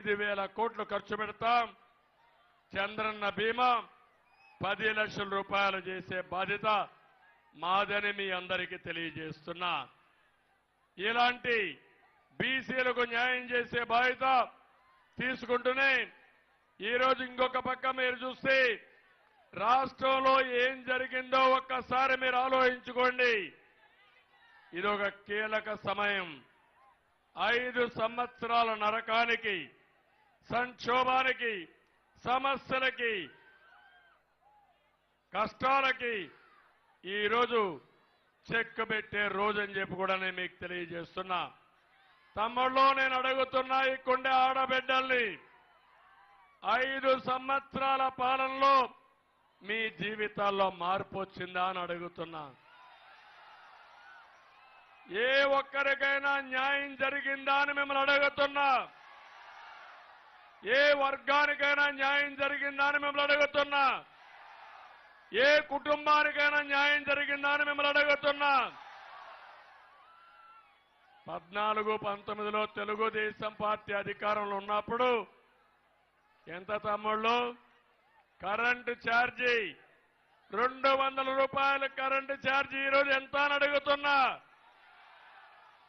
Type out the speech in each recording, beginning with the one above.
5,000 కోట్లు ఖర్చు పెడతాం. చంద్రన్న బీమా 10 లక్షల రూపాయలు చేసే బాధ్యత మాదని మీ అందరికీ తెలియజేస్తున్నా. ఇలాంటి బీసీలకు న్యాయం చేసే బాధ్యత తీసుకుంటూనే ఈరోజు ఇంకొక పక్క మీరు చూస్తే రాష్ట్రంలో ఏం జరిగిందో ఒక్కసారి మీరు ఆలోచించుకోండి. ఇదొక కీలక సమయం. 5 సంవత్సరాల నరకానికి, సంక్షోభానికి, సమస్యలకి, కష్టాలకి ఈరోజు చెక్ పెట్టే రోజని చెప్పి కూడా నేను మీకు తెలియజేస్తున్నా. తమ్ముళ్ళు, నేను అడుగుతున్నా ఈ కొండే ఆడబిడ్డల్ని, 5 సంవత్సరాల పాలనలో మీ జీవితాల్లో మార్పు వచ్చిందా అని అడుగుతున్నా. ఏ ఒక్కరికైనా న్యాయం జరిగిందా అని మిమ్మల్ని అడుగుతున్నా. ఏ వర్గానికైనా న్యాయం జరిగిందా అని మిమ్మల్ని అడుగుతున్నా. ఏ కుటుంబానికైనా న్యాయం జరిగిందా అని మిమ్మల్ని అడుగుతున్నా. 14-19లో తెలుగుదేశం పార్టీ అధికారంలో ఉన్నప్పుడు ఎంత తమ్ముళ్ళు? కరెంటు ఛార్జీ 200 రూపాయల కరెంటు ఛార్జీ ఈరోజు ఎంత అని అడుగుతున్నా.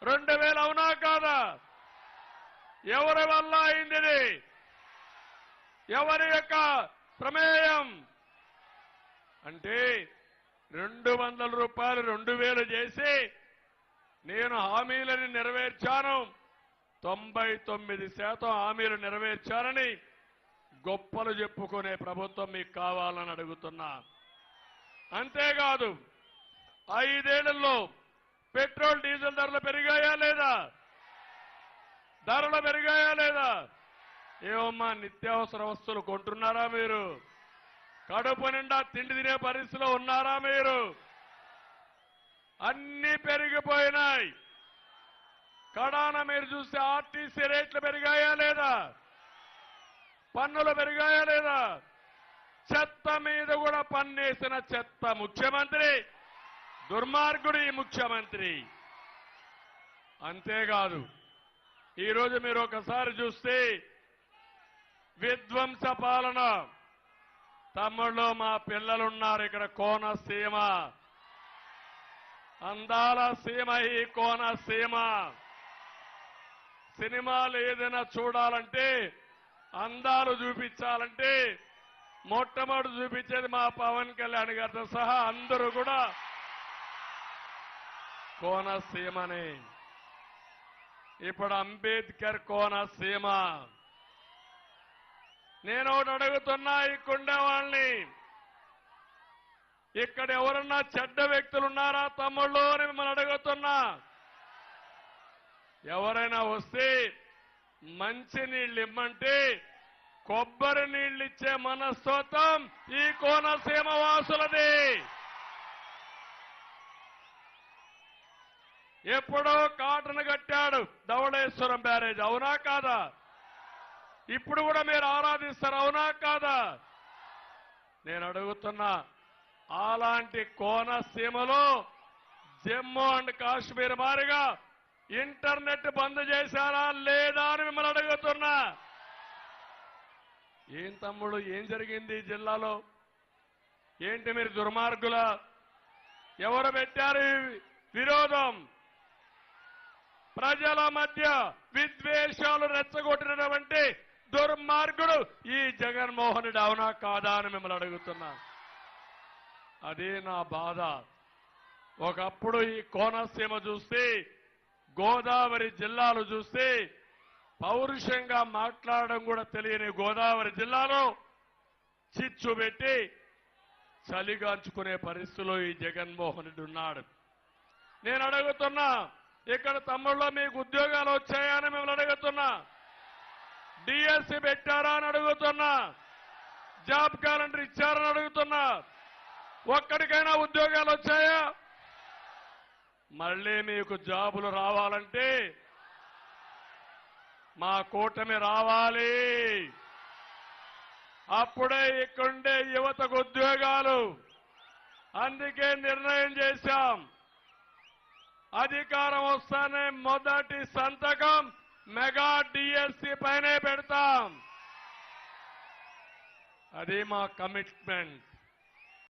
2,000 అవునా కాదా? ఎవరి వల్ల అయింది? ఎవరి యొక్క ప్రమేయం? అంటే 200 రూపాయలు 2,000 చేసి నేను హామీలను నెరవేర్చాను, 99% హామీలు నెరవేర్చానని గొప్పలు చెప్పుకునే ప్రభుత్వం మీకు కావాలని అడుగుతున్నా. అంతేకాదు 5 ఏళ్లలో పెట్రోల్ డీజిల్ ధరలు పెరిగాయా లేదా? ధరలు పెరిగాయా లేదా? ఏమమ్మా, నిత్యావసర వస్తువులు కొంటున్నారా మీరు? కడుపు నిండా తిండి తినే పరిస్థితిలో ఉన్నారా మీరు? అన్ని పెరిగిపోయినాయి. కడాన మీరు చూస్తే ఆర్టీసీ రేట్లు పెరిగాయా లేదా? పన్నులు పెరిగాయా లేదా? చెత్త మీద కూడా పన్నేసిన చెత్త ముఖ్యమంత్రి, దుర్మార్గుడు ఈ ముఖ్యమంత్రి. అంతేకాదు ఈరోజు మీరు ఒకసారి చూస్తే విధ్వంస పాలన. తమ్ముళ్ళు, మా పిల్లలున్నారు ఇక్కడ. కోనసీమ అందాల సీమ, ఈ కోనసీమ. సినిమాలు ఏదైనా చూడాలంటే, అందాలు చూపించాలంటే మొట్టమొదటి చూపించేది మా పవన్ కళ్యాణ్ గారితో సహా అందరూ కూడా కోనసీమనే. ఇప్పుడు అంబేద్కర్ కోనసీమ. నేను ఒకటి అడుగుతున్నా ఈ కుండే వాళ్ళని, ఇక్కడ ఎవరన్నా చెడ్డ వ్యక్తులు ఉన్నారా తమ్ముళ్ళు అని మిమ్మల్ని అడుగుతున్నా. ఎవరైనా వస్తే మంచి నీళ్ళు ఇమ్మంటే కొబ్బరి నీళ్ళు ఇచ్చే మనస్తత్వం ఈ కోనసీమ వాసులది. ఎప్పుడో కాటన్ కట్టాడు ధవళేశ్వరం బ్యారేజ్, అవునా కాదా? ఇప్పుడు కూడా మీరు ఆరాధిస్తారు, అవునా కాదా? నేను అడుగుతున్నా, అలాంటి కోనసీమలో జమ్మూ అండ్ కాశ్మీర్ మారిగా ఇంటర్నెట్ బంద్ చేశారా లేదా అని మిమ్మల్ని అడుగుతున్నా. ఏం తమ్ముడు, ఏం జరిగింది ఈ జిల్లాలో? ఏంటి మీరు దుర్మార్గుల? ఎవరు పెట్టారు విరోధం? ప్రజల మధ్య విద్వేషాలు రెచ్చగొట్టినటువంటి దుర్మార్గుడు ఈ జగన్మోహన్ రెడ్డి, అవునా కాదా అని మిమ్మల్ని అడుగుతున్నా. అదే నా బాధ. ఒకప్పుడు ఈ కోనసీమ చూస్తే, గోదావరి జిల్లాలు చూస్తే పౌరుషంగా మాట్లాడడం కూడా తెలియని గోదావరి జిల్లాలో చిచ్చు పెట్టి చలిగాంచుకునే పరిస్థితిలో ఈ జగన్మోహన్ రెడ్డి ఉన్నాడు. నేను అడుగుతున్నా, ఇక్కడ తమ్ముళ్ళో మీకు ఉద్యోగాలు వచ్చాయని మిమ్మల్ని అడుగుతున్నా. డిఎస్సి పెట్టారా అని అడుగుతున్నా. జాబ్ క్యాలెండర్ ఇచ్చారని అడుగుతున్నా. ఒక్కడికైనా ఉద్యోగాలు వచ్చాయా? మళ్ళీ మీకు జాబులు రావాలంటే మా కూటమి రావాలి. అప్పుడే ఇక్కడుండే యువతకు ఉద్యోగాలు. అందుకే నిర్ణయం చేశాం, అధికారం వస్తానే మొదటి సంతకం మెగా డిఎస్సి పైనే పెడతాం. అది మా కమిట్మెంట్.